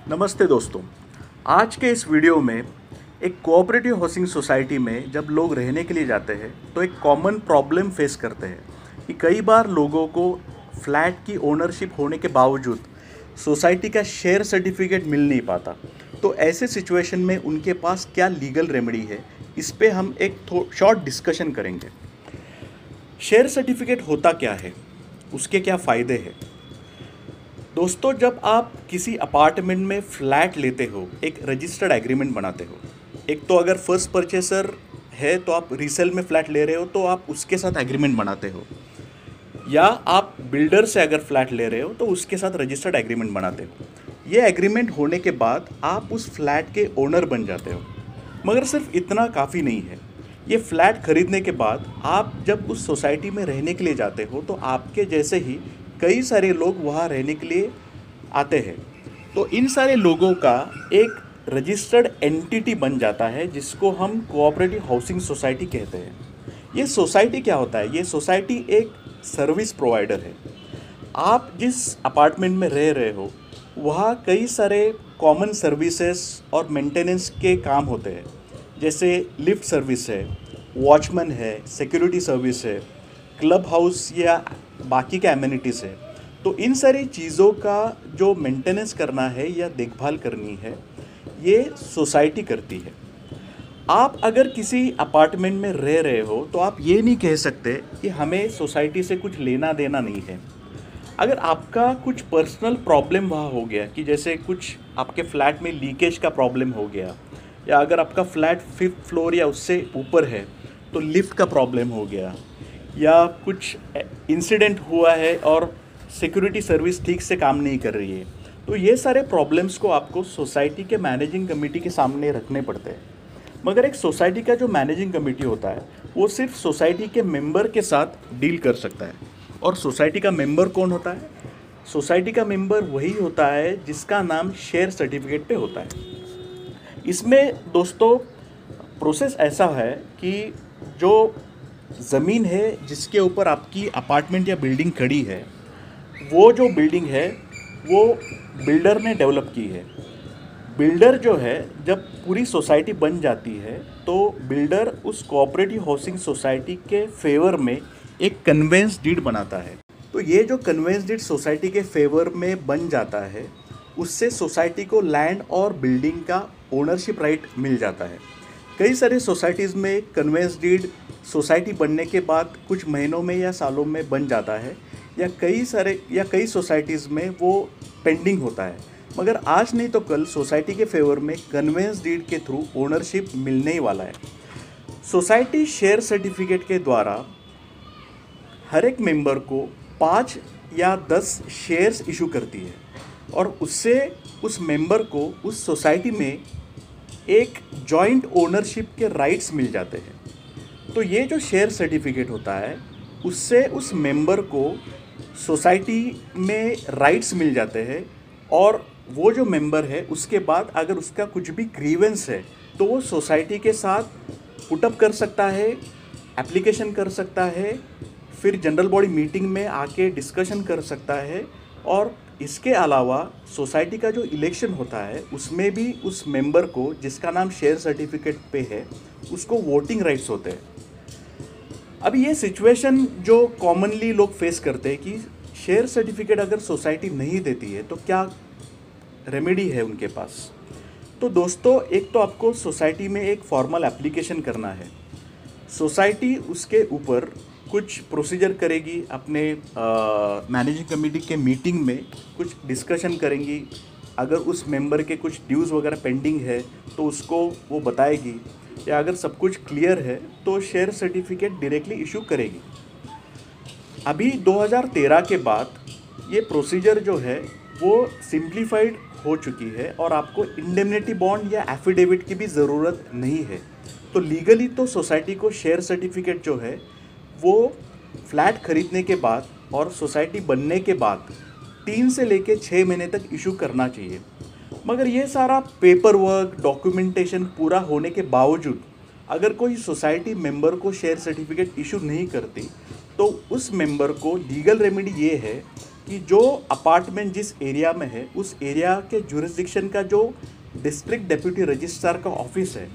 नमस्ते दोस्तों। आज के इस वीडियो में एक कोऑपरेटिव हाउसिंग सोसाइटी में जब लोग रहने के लिए जाते हैं तो एक कॉमन प्रॉब्लम फेस करते हैं कि कई बार लोगों को फ्लैट की ओनरशिप होने के बावजूद सोसाइटी का शेयर सर्टिफिकेट मिल नहीं पाता। तो ऐसे सिचुएशन में उनके पास क्या लीगल रेमेडी है, इस पे हम एक शॉर्ट डिस्कशन करेंगे। शेयर सर्टिफिकेट होता क्या है, उसके क्या फ़ायदे हैं। दोस्तों, जब आप किसी अपार्टमेंट में फ्लैट लेते हो, एक रजिस्टर्ड एग्रीमेंट बनाते हो। एक तो अगर फर्स्ट परचेसर है तो आप रीसेल में फ्लैट ले रहे हो तो आप उसके साथ एग्रीमेंट बनाते हो, या आप बिल्डर से अगर फ्लैट ले रहे हो तो उसके साथ रजिस्टर्ड एग्रीमेंट बनाते हो। ये एग्रीमेंट होने के बाद आप उस फ्लैट के ओनर बन जाते हो। मगर सिर्फ इतना काफ़ी नहीं है। ये फ्लैट खरीदने के बाद आप जब उस सोसाइटी में रहने के लिए जाते हो तो आपके जैसे ही कई सारे लोग वहाँ रहने के लिए आते हैं। तो इन सारे लोगों का एक रजिस्टर्ड एंटिटी बन जाता है जिसको हम कोऑपरेटिव हाउसिंग सोसाइटी कहते हैं। ये सोसाइटी क्या होता है? ये सोसाइटी एक सर्विस प्रोवाइडर है। आप जिस अपार्टमेंट में रह रहे हो वहाँ कई सारे कॉमन सर्विसेज और मेंटेनेंस के काम होते हैं, जैसे लिफ्ट सर्विस है, वॉचमैन है, सिक्योरिटी सर्विस है, क्लब हाउस या बाकी के एमिनिटीज़ है। तो इन सारी चीज़ों का जो मेंटेनेंस करना है या देखभाल करनी है, ये सोसाइटी करती है। आप अगर किसी अपार्टमेंट में रह रहे हो तो आप ये नहीं कह सकते कि हमें सोसाइटी से कुछ लेना देना नहीं है। अगर आपका कुछ पर्सनल प्रॉब्लम वहाँ हो गया, कि जैसे कुछ आपके फ्लैट में लीकेज का प्रॉब्लम हो गया, या अगर आपका फ्लैट 5th फ्लोर या उससे ऊपर है तो लिफ्ट का प्रॉब्लम हो गया, या कुछ इंसिडेंट हुआ है और सिक्योरिटी सर्विस ठीक से काम नहीं कर रही है, तो ये सारे प्रॉब्लम्स को आपको सोसाइटी के मैनेजिंग कमेटी के सामने रखने पड़ते हैं। मगर एक सोसाइटी का जो मैनेजिंग कमेटी होता है वो सिर्फ सोसाइटी के मेंबर के साथ डील कर सकता है। और सोसाइटी का मेंबर कौन होता है? सोसाइटी का मेंबर वही होता है जिसका नाम शेयर सर्टिफिकेट पे होता है। इसमें दोस्तों प्रोसेस ऐसा है कि जो ज़मीन है जिसके ऊपर आपकी अपार्टमेंट या बिल्डिंग खड़ी है, वो जो बिल्डिंग है वो बिल्डर ने डेवलप की है। बिल्डर जो है, जब पूरी सोसाइटी बन जाती है तो बिल्डर उस कोऑपरेटिव हाउसिंग सोसाइटी के फेवर में एक कन्वेंस डीड बनाता है। तो ये जो कन्वेंस डीड सोसाइटी के फेवर में बन जाता है, उससे सोसाइटी को लैंड और बिल्डिंग का ओनरशिप राइट मिल जाता है। कई सारी सोसाइटीज़ में कन्वेंस डीड सोसाइटी बनने के बाद कुछ महीनों में या सालों में बन जाता है, या कई सोसाइटीज़ में वो पेंडिंग होता है। मगर आज नहीं तो कल सोसाइटी के फेवर में कन्वेंस डीड के थ्रू ओनरशिप मिलने ही वाला है। सोसाइटी शेयर सर्टिफिकेट के द्वारा हर एक मेंबर को 5 या 10 शेयर्स इशू करती है, और उससे उस मेंबर को उस सोसाइटी में एक जॉइंट ओनरशिप के राइट्स मिल जाते हैं। तो ये जो शेयर सर्टिफिकेट होता है उससे उस मेंबर को सोसाइटी में राइट्स मिल जाते हैं, और वो जो मेंबर है उसके बाद अगर उसका कुछ भी ग्रीवेंस है तो वो सोसाइटी के साथ पुटअप कर सकता है, एप्लीकेशन कर सकता है, फिर जनरल बॉडी मीटिंग में आके डिस्कशन कर सकता है। और इसके अलावा सोसाइटी का जो इलेक्शन होता है उसमें भी उस मेंबर को, जिसका नाम शेयर सर्टिफिकेट पे है, उसको वोटिंग राइट्स होते हैं। अब ये सिचुएशन जो कॉमनली लोग फेस करते हैं कि शेयर सर्टिफिकेट अगर सोसाइटी नहीं देती है तो क्या रेमेडी है उनके पास। तो दोस्तों, एक तो आपको सोसाइटी में एक फॉर्मल एप्लीकेशन करना है। सोसाइटी उसके ऊपर कुछ प्रोसीजर करेगी, अपने मैनेजिंग कमेटी के मीटिंग में कुछ डिस्कशन करेंगी। अगर उस मेंबर के कुछ ड्यूज़ वगैरह पेंडिंग है तो उसको वो बताएगी, या अगर सब कुछ क्लियर है तो शेयर सर्टिफिकेट डायरेक्टली इशू करेगी। अभी 2013 के बाद ये प्रोसीजर जो है वो सिंप्लीफाइड हो चुकी है, और आपको इंडेमनिटी बॉन्ड या एफिडेविट की भी ज़रूरत नहीं है। तो लीगली तो सोसाइटी को शेयर सर्टिफिकेट जो है वो फ्लैट खरीदने के बाद और सोसाइटी बनने के बाद 3 से लेके 6 महीने तक इशू करना चाहिए। मगर ये सारा पेपर वर्क, डॉक्यूमेंटेशन पूरा होने के बावजूद अगर कोई सोसाइटी मेंबर को शेयर सर्टिफिकेट इशू नहीं करती तो उस मेंबर को लीगल रेमेडी ये है कि जो अपार्टमेंट जिस एरिया में है उस एरिया के जुरिस्डिक्शन का जो डिस्ट्रिक्ट डेप्यूटी रजिस्ट्रार का ऑफिस है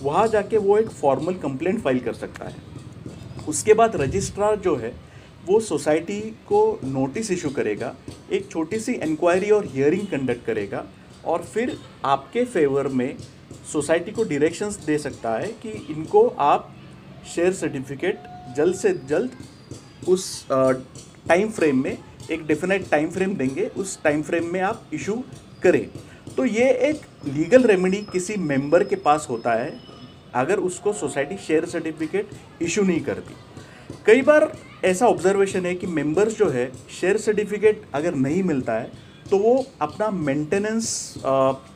वहाँ जाके वो एक फॉर्मल कंप्लेंट फाइल कर सकता है। उसके बाद रजिस्ट्रार जो है वो सोसाइटी को नोटिस इशू करेगा, एक छोटी सी इंक्वायरी और हियरिंग कंडक्ट करेगा और फिर आपके फेवर में सोसाइटी को डायरेक्शंस दे सकता है कि इनको आप शेयर सर्टिफिकेट जल्द से जल्द उस टाइम फ्रेम में, एक डेफिनेट टाइम फ्रेम देंगे, उस टाइम फ्रेम में आप इशू करें। तो ये एक लीगल रेमेडी किसी मेंबर के पास होता है अगर उसको सोसाइटी शेयर सर्टिफिकेट इशू नहीं करती। कई बार ऐसा ऑब्जर्वेशन है कि मेंबर्स जो है शेयर सर्टिफिकेट अगर नहीं मिलता है तो वो अपना मेंटेनेंस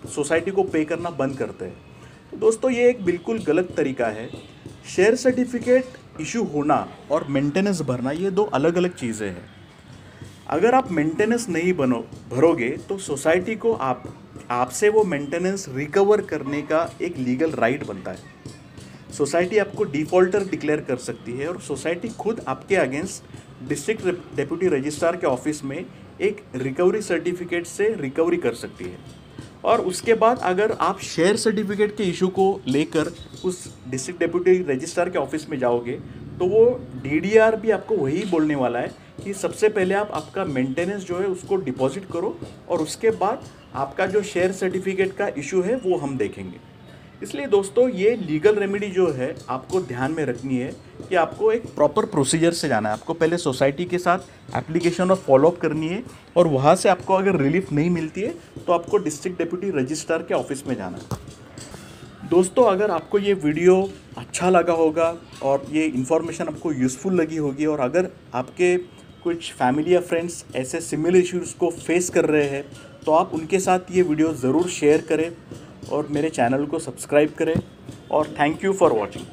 सोसाइटी को पे करना बंद करते हैं। तो दोस्तों ये एक बिल्कुल गलत तरीका है। शेयर सर्टिफिकेट इशू होना और मेंटेनेंस भरना ये दो अलग अलग चीज़ें हैं। अगर आप मेंटेनेंस नहीं भरोगे तो सोसाइटी को आपसे वो मेंटेनेंस रिकवर करने का एक लीगल राइट बनता है। सोसाइटी आपको डिफ़ॉल्टर डिक्लेयर कर सकती है और सोसाइटी खुद आपके अगेंस्ट डिस्ट्रिक्ट डेप्यूटी रजिस्ट्रार के ऑफिस में एक रिकवरी सर्टिफिकेट से रिकवरी कर सकती है। और उसके बाद अगर आप शेयर सर्टिफिकेट के इशू को लेकर उस डिस्ट्रिक्ट डेप्यूटी रजिस्ट्रार के ऑफिस में जाओगे तो वो डीडीआर भी आपको वही बोलने वाला है कि सबसे पहले आप आपका मेंटेनेंस जो है उसको डिपॉजिट करो और उसके बाद आपका जो शेयर सर्टिफिकेट का इशू है वो हम देखेंगे। इसलिए दोस्तों ये लीगल रेमेडी जो है आपको ध्यान में रखनी है कि आपको एक प्रॉपर प्रोसीजर से जाना है। आपको पहले सोसाइटी के साथ एप्लीकेशन और फॉलोअप करनी है और वहाँ से आपको अगर रिलीफ नहीं मिलती है तो आपको डिस्ट्रिक्ट डेप्यूटी रजिस्ट्रार के ऑफिस में जाना है। दोस्तों अगर आपको ये वीडियो अच्छा लगा होगा और ये इन्फॉर्मेशन आपको यूज़फुल लगी होगी और अगर आपके कुछ फैमिली या फ्रेंड्स ऐसे सिमिलर इश्यूज़ को फेस कर रहे हैं तो आप उनके साथ ये वीडियो ज़रूर शेयर करें और मेरे चैनल को सब्सक्राइब करें। और थैंक यू फॉर वॉचिंग।